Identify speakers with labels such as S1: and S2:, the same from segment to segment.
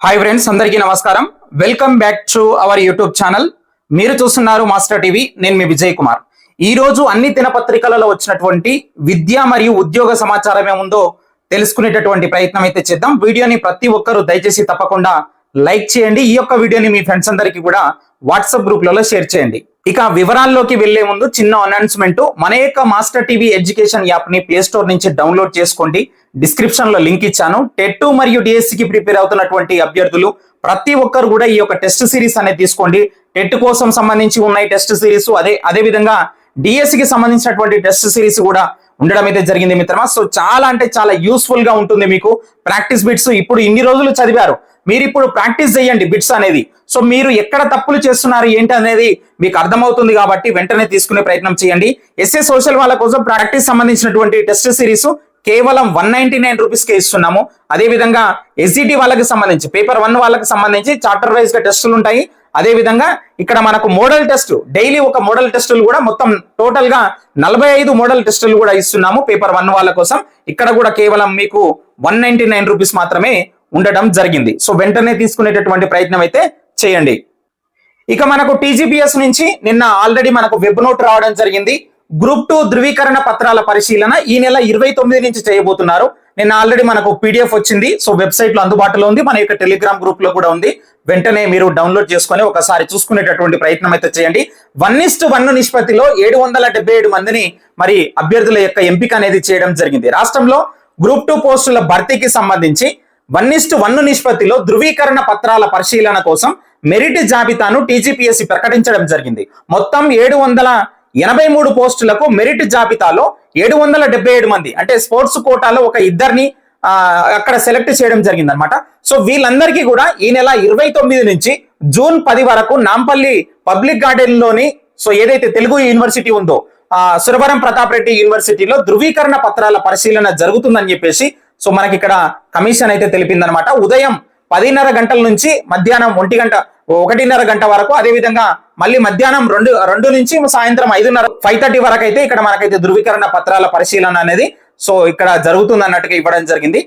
S1: Hi friends, అందరికీ నమస్కారం. Welcome back to our YouTube channel. మీరు చూస్తున్నారు మాస్టర్ టీవీ. నేను మీ విజయ్ కుమార్. ఈ రోజు అన్ని దినపత్రికలలో వచ్చినటువంటి విద్య మరియు ఉద్యోగ సమాచారం ఏముందో తెలుసుకునేటటువంటి ప్రయత్నం అయితే చేద్దాం. వీడియోని ప్రతి ఒక్కరూ దయచేసి తప్పకుండా లైక్ చేయండి. ఈ యొక్క వీడియోని మీ ఫ్రెండ్స్ అందరికీ కూడా వాట్సాప్ గ్రూప్లలో షేర్ చేయండి. ఇక వివరాల్లోకి వెళ్లే ముందు చిన్న అనౌన్స్మెంట్. మన యొక్క మాస్టర్ టీవీ ఎడ్యుకేషన్ యాప్ ని ప్లే స్టోర్ నుంచి డౌన్లోడ్ చేసుకోండి. డిస్క్రిప్షన్ లో లింక్ ఇచ్చాను. టెట్ మరియు డిఎస్సి కి ప్రిపేర్ అవుతున్నటువంటి అభ్యర్థులు ప్రతి ఒక్కరు కూడా ఈ యొక్క టెస్ట్ సిరీస్ అనేది తీసుకోండి. టెట్ కోసం సంబంధించి ఉన్నాయి టెస్ట్ సిరీస్, అదే విధంగా డిఎస్సి కి సంబంధించినటువంటి టెస్ట్ సిరీస్ కూడా ఉండడం అయితే జరిగింది మిత్రమా. సో చాలా అంటే చాలా యూస్ఫుల్ గా ఉంటుంది మీకు. ప్రాక్టీస్ బిట్స్ ఇప్పుడు ఇన్ని రోజులు చదివారు, మీరు ఇప్పుడు ప్రాక్టీస్ చేయండి బిట్స్ అనేది. సో మీరు ఎక్కడ తప్పులు చేస్తున్నారు ఏంటి అనేది మీకు అర్థమవుతుంది కాబట్టి వెంటనే తీసుకునే ప్రయత్నం చేయండి. ఎస్ఏ సోషల్ వాళ్ళ కోసం ప్రాక్టీస్ సంబంధించినటువంటి టెస్ట్ సిరీస్ కేవలం 199 రూపీస్కే ఇస్తున్నాము. అదే విధంగా ఎస్జిటి వాళ్ళకి సంబంధించి పేపర్ 1 వాళ్ళకి సంబంధించి చాప్టర్ వైజ్ గా టెస్టులు ఉంటాయి. అదే విధంగా ఇక్కడ మనకు మోడల్ టెస్ట్, డైలీ ఒక మోడల్ టెస్టులు కూడా మొత్తం టోటల్ గా 45 మోడల్ టెస్టులు కూడా ఇస్తున్నాము పేపర్ 1 వాళ్ళ కోసం. ఇక్కడ కూడా కేవలం మీకు 199 రూపీస్ మాత్రమే ఉండడం జరిగింది. సో వెంటనే తీసుకునేటటువంటి ప్రయత్నం అయితే చేయండి. ఇక మనకు టీజీపీఎస్ నుంచి నిన్న ఆల్రెడీ మనకు వెబ్ నోట్ రావడం జరిగింది. గ్రూప్ 2 ధృవీకరణ పత్రాల పరిశీలన ఈ నెల 29 నుంచి చేయబోతున్నారు. నిన్న ఆల్రెడీ మనకు పీడిఎఫ్ వచ్చింది. సో వెబ్సైట్ లో అందుబాటులో ఉంది, మన యొక్క టెలిగ్రామ్ గ్రూప్ లో కూడా ఉంది. వెంటనే మీరు డౌన్లోడ్ చేసుకొని ఒకసారి చూసుకునేటటువంటి ప్రయత్నం అయితే చేయండి. 1:1 నిష్పత్తిలో 777 మందిని మరి అభ్యర్థుల యొక్క ఎంపిక అనేది చేయడం జరిగింది. రాష్ట్రంలో గ్రూప్ 2 పోస్టుల భర్తీకి సంబంధించి 1:1 నిష్పత్తిలో ధృవీకరణ పత్రాల పరిశీలన కోసం మెరిట్ జాబితాను టీజీపీఎస్సీ ప్రకటించడం జరిగింది. మొత్తం 783 పోస్టులకు మెరిట్ జాబితాలో 777 మంది అంటే స్పోర్ట్స్ కోటాలో ఒక ఇద్దరిని అక్కడ సెలెక్ట్ చేయడం జరిగింది అనమాట. సో వీళ్ళందరికీ కూడా ఈ నెల 29 నుంచి జూన్ 10 వరకు నాంపల్లి పబ్లిక్ గార్డెన్ లోని సో ఏదైతే తెలుగు యూనివర్సిటీ ఉందో సురవరం ప్రతాప్ రెడ్డి యూనివర్సిటీలో ధృవీకరణ పత్రాల పరిశీలన జరుగుతుందని చెప్పేసి సో మనకి ఇక్కడ కమిషన్ అయితే తెలిపిందనమాట. ఉదయం 10:30 గంటల నుంచి మధ్యాహ్నం 1:30 గంట వరకు, అదే విధంగా మళ్ళీ మధ్యాహ్నం 2 నుంచి సాయంత్రం 5:30 వరకు అయితే ఇక్కడ మనకైతే ధృవీకరణ పత్రాల పరిశీలన అనేది సో ఇక్కడ జరుగుతుంది అన్నట్టుగా ఇవ్వడం జరిగింది.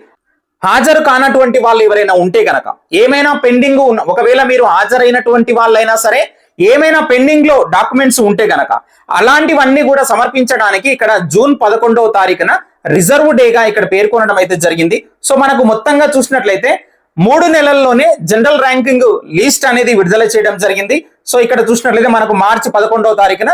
S1: హాజరు కానటువంటి వాళ్ళు ఎవరైనా ఉంటే గనక ఏమైనా పెండింగ్ ఒకవేళ మీరు హాజరైనటువంటి వాళ్ళైనా సరే ఏమైనా పెండింగ్ లో డాక్యుమెంట్స్ ఉంటే గనక అలాంటివన్నీ కూడా సమర్పించడానికి ఇక్కడ జూన్ 11వ తారీఖున రిజర్వ్ డేగా ఇక్కడ పేర్కొనడం అయితే జరిగింది. సో మనకు మొత్తంగా చూసినట్లయితే 3 నెలల్లోనే జనరల్ ర్యాంకింగ్ లిస్ట్ అనేది విడుదల చేయడం జరిగింది. సో ఇక్కడ చూసినట్లయితే మనకు మార్చి 11వ తారీఖున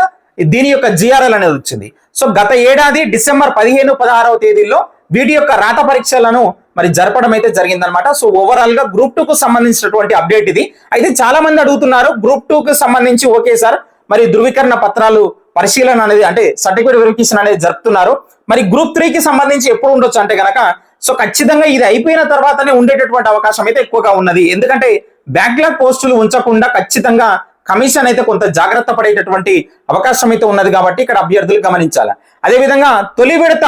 S1: దీని యొక్క జిఆర్ఎల్ అనేది వచ్చింది. సో గత ఏడాది డిసెంబర్ 15, 16వ తేదీల్లో వీటి యొక్క రాత పరీక్షలను మరి జరపడం అయితే జరిగిందనమాట. సో ఓవరాల్ గా గ్రూప్ 2 కు సంబంధించినటువంటి అప్డేట్ ఇది. అయితే చాలా మంది అడుగుతున్నారు గ్రూప్ 2 కు సంబంధించి ఓకే సార్ మరి ధృవీకరణ పత్రాలు పరిశీలన అనేది అంటే సర్టిఫికేట్ వెరిఫికేషన్ అనేది జరుపుతున్నారు, మరి గ్రూప్ 3 కి సంబంధించి ఎప్పుడు ఉండొచ్చు అంటే గనక సో ఖచ్చితంగా ఇది అయిపోయిన తర్వాతనే ఉండేటటువంటి అవకాశం అయితే ఎక్కువగా ఉన్నది. ఎందుకంటే బ్యాక్లాగ్ పోస్టులు ఉంచకుండా ఖచ్చితంగా కమిషన్ అయితే కొంత జాగ్రత్త పడేటటువంటి అవకాశం అయితే ఉన్నది కాబట్టి ఇక్కడ అభ్యర్థులు గమనించాలి. అదేవిధంగా తొలి విడత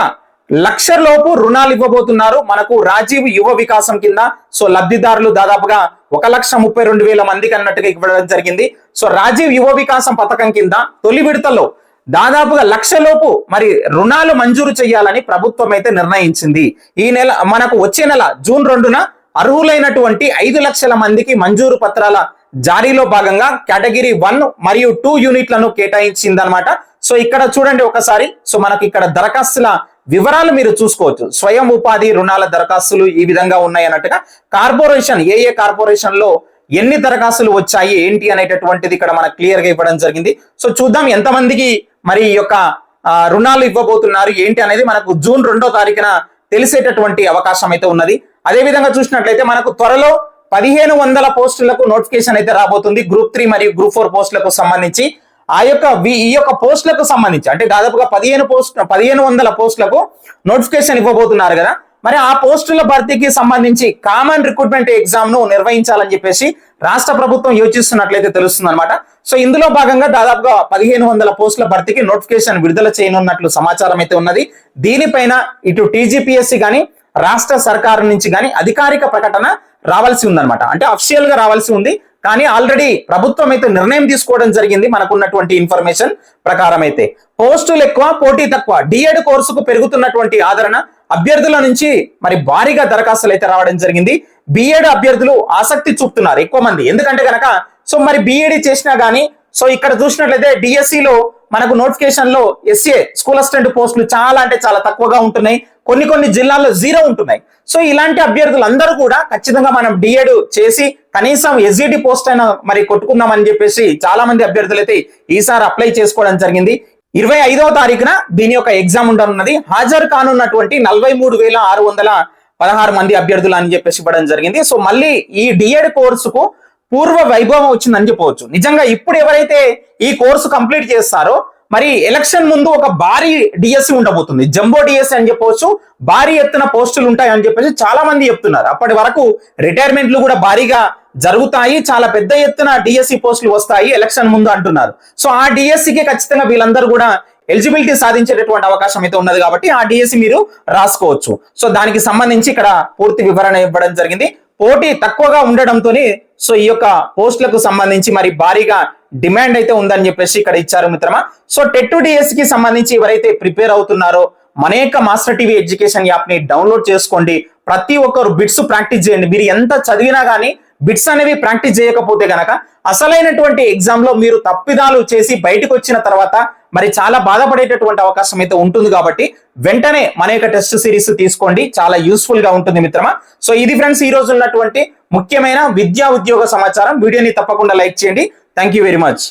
S1: 1,00,000 లోపు రుణాలు ఇవ్వబోతున్నారు మనకు రాజీవ్ యువ వికాసం కింద. సో లబ్ధిదారులు దాదాపుగా 1,32,000 మందికి అన్నట్టుగా ఇవ్వడం జరిగింది. సో రాజీవ్ యువ వికాసం పథకం కింద తొలి విడతలో దాదాపుగా 1,00,000 లోపు మరి రుణాలు మంజూరు చేయాలని ప్రభుత్వం అయితే నిర్ణయించింది. ఈ నెల మనకు వచ్చే నెల జూన్ 2న అర్హులైనటువంటి 5 లక్షల మందికి మంజూరు పత్రాల జారీలో భాగంగా కేటగిరీ 1 మరియు 2 యూనిట్లను కేటాయించిందనమాట. సో ఇక్కడ చూడండి ఒకసారి. సో మనకి ఇక్కడ దరఖాస్తుల వివరాలు మీరు చూసుకోవచ్చు. స్వయం ఉపాధి రుణాల దరఖాస్తులు ఈ విధంగా ఉన్నాయి అన్నట్టుగా కార్పొరేషన్ ఏ కార్పొరేషన్ లో ఎన్ని దరఖాస్తులు వచ్చాయి ఏంటి అనేటటువంటిది ఇక్కడ మనకు క్లియర్ గా ఇవ్వడం జరిగింది. సో చూద్దాం ఎంతమందికి మరి ఈ యొక్క రుణాలు ఇవ్వబోతున్నారు ఏంటి అనేది మనకు జూన్ 2వ తారీఖున తెలిసేటటువంటి అవకాశం అయితే ఉన్నది. అదే విధంగా చూసినట్లయితే మనకు త్వరలో 1,500 పోస్టులకు నోటిఫికేషన్ అయితే రాబోతుంది గ్రూప్ 3 మరియు గ్రూప్ 4 పోస్టులకు సంబంధించి. ఈ యొక్క పోస్టులకు సంబంధించి అంటే దాదాపుగా 1,500 పోస్టులకు నోటిఫికేషన్ ఇవ్వబోతున్నారు కదా. మరి ఆ పోస్టుల భర్తీకి సంబంధించి కామన్ రిక్రూట్మెంట్ ఎగ్జామ్ ను నిర్వహించాలని చెప్పేసి రాష్ట్ర ప్రభుత్వం యోచిస్తున్నట్లయితే తెలుస్తుంది అనమాట. సో ఇందులో భాగంగా దాదాపుగా 1,500 పోస్టుల భర్తీకి నోటిఫికేషన్ విడుదల చేయనున్నట్లు సమాచారం అయితే ఉన్నది. దీనిపైన ఇటు టీజీపీఎస్సీ కానీ రాష్ట్ర సర్కారు నుంచి కానీ అధికారిక ప్రకటన రావాల్సి ఉందన్నమాట. అంటే అఫిషియల్ గా రావాల్సి ఉంది, కానీ ఆల్రెడీ ప్రభుత్వం అయితే నిర్ణయం తీసుకోవడం జరిగింది. మనకున్నటువంటి ఇన్ఫర్మేషన్ ప్రకారం అయితే పోస్టులు ఎక్కువ పోటీ తక్కువ డిఎడ్ కోర్సుకు పెరుగుతున్నటువంటి ఆదరణ అభ్యర్థుల నుంచి మరి భారీగా దరఖాస్తులు అయితే రావడం జరిగింది. బిఎడ్ అభ్యర్థులు ఆసక్తి చూపుతున్నారు ఎక్కువ మంది. ఎందుకంటే కనుక సో మరి బిఎడ్ చేసినా గానీ సో ఇక్కడ చూసినట్లయితే డిఎస్సిలో మనకు నోటిఫికేషన్ లో ఎస్ఏ స్కూల్ అసిస్టెంట్ పోస్టులు చాలా అంటే చాలా తక్కువగా ఉంటున్నాయి. కొన్ని జిల్లాల్లో 0 ఉంటున్నాయి. సో ఇలాంటి అభ్యర్థులందరూ కూడా ఖచ్చితంగా మనం డిఎడ్ చేసి కనీసం ఎస్జిటి పోస్ట్ అయినా మరి కొట్టుకుందాం అని చెప్పేసి చాలా మంది అభ్యర్థులు అయితే ఈసారి అప్లై చేసుకోవడం జరిగింది. 25వ తారీఖున దీని యొక్క ఎగ్జామ్ ఉండనున్నది. హాజరు కానున్నటువంటి 43,616 మంది అభ్యర్థులు అని చెప్పేసి ఇవ్వడం జరిగింది. సో మళ్ళీ ఈ డిఎడ్ కోర్సుకు పూర్వ వైభవం వచ్చిందని చెప్పవచ్చు. నిజంగా ఇప్పుడు ఎవరైతే ఈ కోర్సు కంప్లీట్ చేస్తారో మరి ఎలక్షన్ ముందు ఒక భారీ డిఎస్సి ఉండబోతుంది. జంబో డిఎస్సి అని చెప్పవచ్చు. భారీ ఎత్తున పోస్టులు ఉంటాయి అని చెప్పేసి చాలా మంది చెప్తున్నారు. అప్పటి వరకు రిటైర్మెంట్లు కూడా భారీగా జరుగుతాయి, చాలా పెద్ద ఎత్తున డిఎస్సి పోస్టులు వస్తాయి ఎలక్షన్ ముందు అంటున్నారు. సో ఆ డిఎస్సికి ఖచ్చితంగా వీళ్ళందరూ కూడా ఎలిజిబిలిటీ సాధించేటటువంటి అవకాశం అయితే ఉన్నది కాబట్టి ఆ డిఎస్సి మీరు రాసుకోవచ్చు. సో దానికి సంబంధించి ఇక్కడ పూర్తి వివరణ ఇవ్వడం జరిగింది. పోటీ తక్కువగా ఉండడంతోనే సో ఈ యొక్క పోస్టులకు సంబంధించి మరి భారీగా డిమాండ్ అయితే ఉందని చెప్పేసి ఇక్కడ ఇచ్చారు మిత్రమా. సో టెట్ డిఎస్సి కి సంబంధించి ఎవరైతే ప్రిపేర్ అవుతున్నారో మన యొక్క మాస్టర్ టీవీ ఎడ్యుకేషన్ యాప్ ని డౌన్లోడ్ చేసుకోండి. ప్రతి ఒక్కరు బిట్స్ ప్రాక్టీస్ చేయండి. మీరు ఎంత చదివినా గానీ బిట్స్ అనేవి ప్రాక్టీస్ చేయకపోతే గనక అసలైనటువంటి ఎగ్జామ్ లో మీరు తప్పిదాలు చేసి బయటకు వచ్చిన తర్వాత మరి చాలా బాధపడేటటువంటి అవకాశం అయితే ఉంటుంది. కాబట్టి వెంటనే మన యొక్క టెస్ట్ సిరీస్ తీసుకోండి, చాలా యూస్ఫుల్ గా ఉంటుంది మిత్రమా. సో ఇది ఫ్రెండ్స్ ఈ రోజు ఉన్నటువంటి ముఖ్యమైన విద్యా ఉద్యోగ సమాచారం. వీడియోని తప్పకుండా లైక్ చేయండి. Thank you very much.